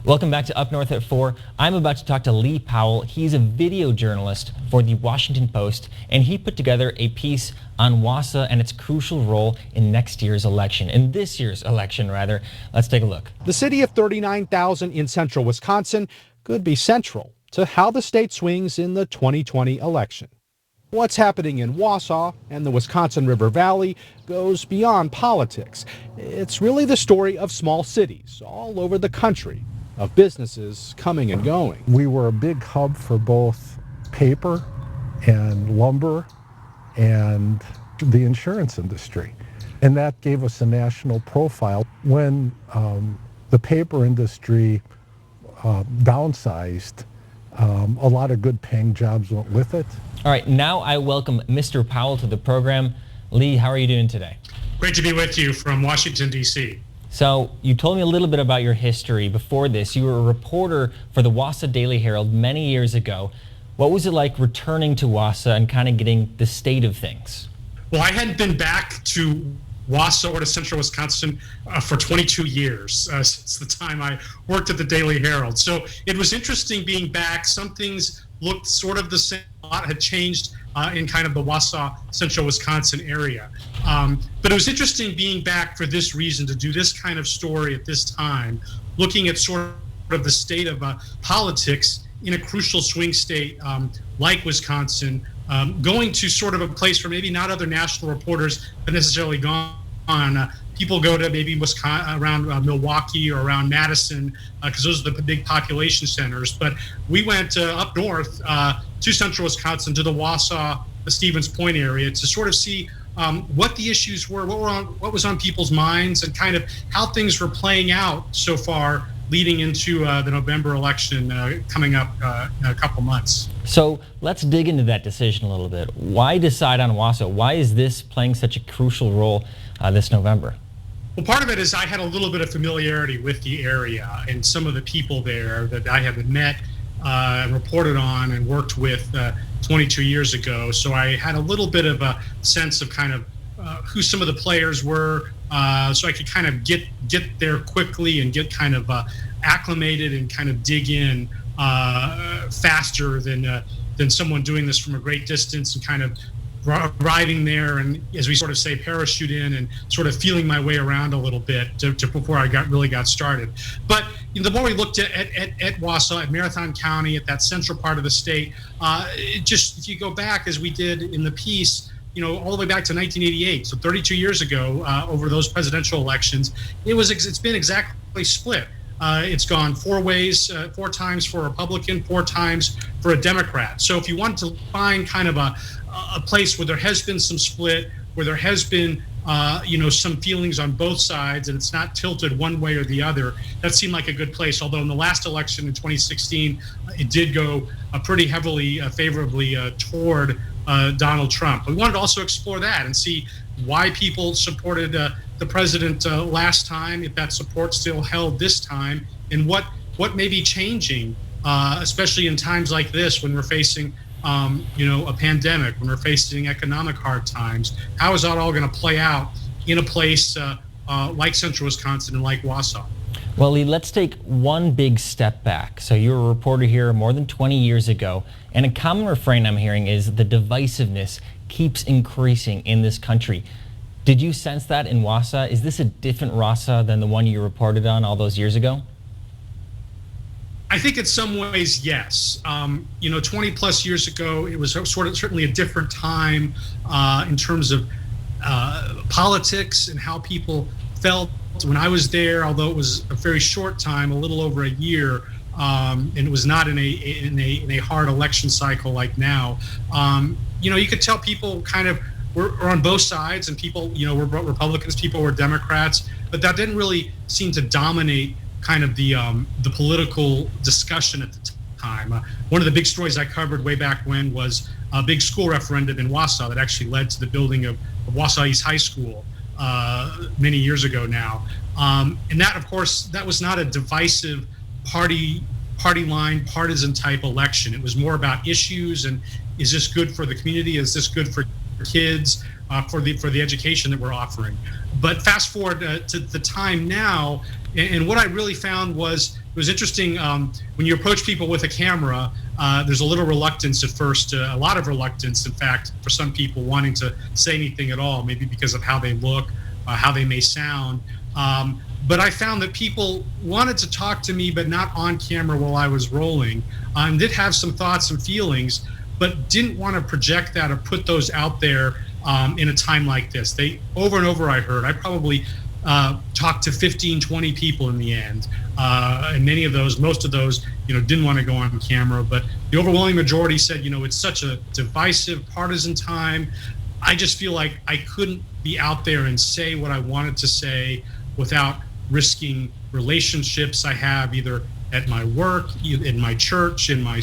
Welcome back to Up North at 4. I'm about to talk to Lee Powell. He's a video journalist for the Washington Post, and he put together a piece on Wasa and its crucial role in this year's election, rather. Let's take a look. The city of 39,000 in central Wisconsin could be central to how the state swings in the 2020 election. What's happening in Wasa and the Wisconsin River Valley goes beyond politics. It's really the story of small cities all over the country, of businesses coming and going. We were a big hub for both paper and lumber and the insurance industry. And that gave us a national profile. When the paper industry downsized, a lot of good paying jobs went with it. All right, now I welcome Mr. Powell to the program. Lee, how are you doing today? Great to be with you from Washington, D.C. So you told me a little bit about your history before this. You were a reporter for the Wasa Daily Herald many years ago. What was it like returning to Wasa and kind of getting the state of things? Well, I hadn't been back to Wasa or to central Wisconsin for 22 years, since the time I worked at the Daily Herald. So it was interesting being back. Some things looked sort of the same. A lot had changed in kind of the Wasa, central Wisconsin area. But it was interesting being back for this reason, to do this kind of story at this time, looking at sort of the state of politics in a crucial swing state like Wisconsin, going to sort of a place where maybe not other national reporters have necessarily gone. People go to maybe Wisconsin, around Milwaukee or around Madison, because those are the big population centers. But we went up north to central Wisconsin, to the Wasa, the Stevens Point area, to sort of see what the issues were, what was on people's minds, and kind of how things were playing out so far leading into the November election coming up in a couple months. So let's dig into that decision a little bit. Why decide on Wasa? Why is this playing such a crucial role this November? Well, part of it is I had a little bit of familiarity with the area and some of the people there that I had met, reported on, and worked with 22 years ago. So I had a little bit of a sense of kind of who some of the players were, so I could kind of get there quickly and get kind of acclimated and kind of dig in faster than someone doing this from a great distance and kind of arriving there and, as we sort of say, parachute in and sort of feeling my way around a little bit before I really got started. But the more we looked at Wasa, at Marathon County, at that central part of the state, if you go back, as we did in the piece, all the way back to 1988, so 32 years ago, over those presidential elections, it's been exactly split. It's gone four ways, 4 times for a Republican, 4 times for a Democrat. So if you want to find kind of a place where there has been some split, where there has been some feelings on both sides, and it's not tilted one way or the other, that seemed like a good place. Although in the last election in 2016, it did go pretty heavily, favorably toward Donald Trump. We wanted to also explore that and see why people supported the president last time, if that support still held this time, and what may be changing, especially in times like this when we're facing a pandemic, when we're facing economic hard times. How is that all going to play out in a place like central Wisconsin and like Wasa? Well, Lee, let's take one big step back. So you were a reporter here more than 20 years ago, and a common refrain I'm hearing is the divisiveness keeps increasing in this country. Did you sense that in Wasa? Is this a different Wasa than the one you reported on all those years ago? I think in some ways, yes. 20 plus years ago, it was certainly a different time in terms of politics and how people felt when I was there, although it was a very short time, a little over a year, and it was not in a hard election cycle like now. You could tell people kind of were on both sides, and people, were Republicans, people were Democrats, but that didn't really seem to dominate kind of the political discussion at the time. One of the big stories I covered way back when was a big school referendum in Wasa that actually led to the building of Wasa East High School many years ago now. And that, of course, that was not a divisive party line, partisan type election. It was more about issues and, is this good for the community? Is this good for kids, for the education that we're offering? But fast forward to the time now, and what I really found was was interesting when you approach people with a camera. There's a little reluctance at first, a lot of reluctance, in fact, for some people wanting to say anything at all, maybe because of how they look, how they may sound. But I found that people wanted to talk to me, but not on camera while I was rolling, and did have some thoughts and feelings, but didn't want to project that or put those out there in a time like this. They over and over I heard, I probably talked to 15, 20 people in the end. And most of those, didn't want to go on camera, but the overwhelming majority said, it's such a divisive, partisan time. I just feel like I couldn't be out there and say what I wanted to say without risking relationships I have either at my work, in my church, in my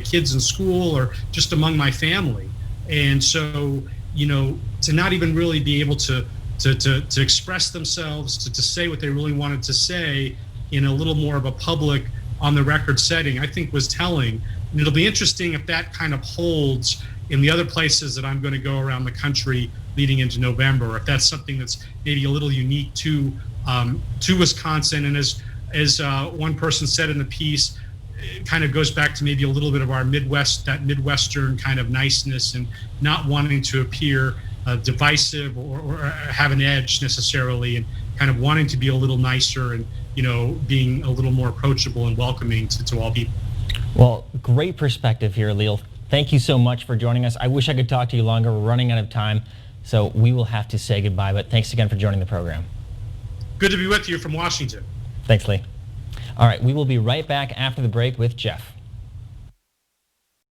kids in school, or just among my family. And so, to not even really be able to express themselves, to say what they really wanted to say in a little more of a public, on the record setting, I think was telling. And it'll be interesting if that kind of holds in the other places that I'm going to go around the country leading into November, if that's something that's maybe a little unique to Wisconsin. And as one person said in the piece, it kind of goes back to maybe a little bit of our Midwestern kind of niceness and not wanting to appear divisive or have an edge necessarily, and kind of wanting to be a little nicer and, being a little more approachable and welcoming to all people. Well, great perspective here, Leal. Thank you so much for joining us. I wish I could talk to you longer. We're running out of time, so we will have to say goodbye, but thanks again for joining the program. Good to be with you from Washington. Thanks, Lee. All right, we will be right back after the break with Jeff.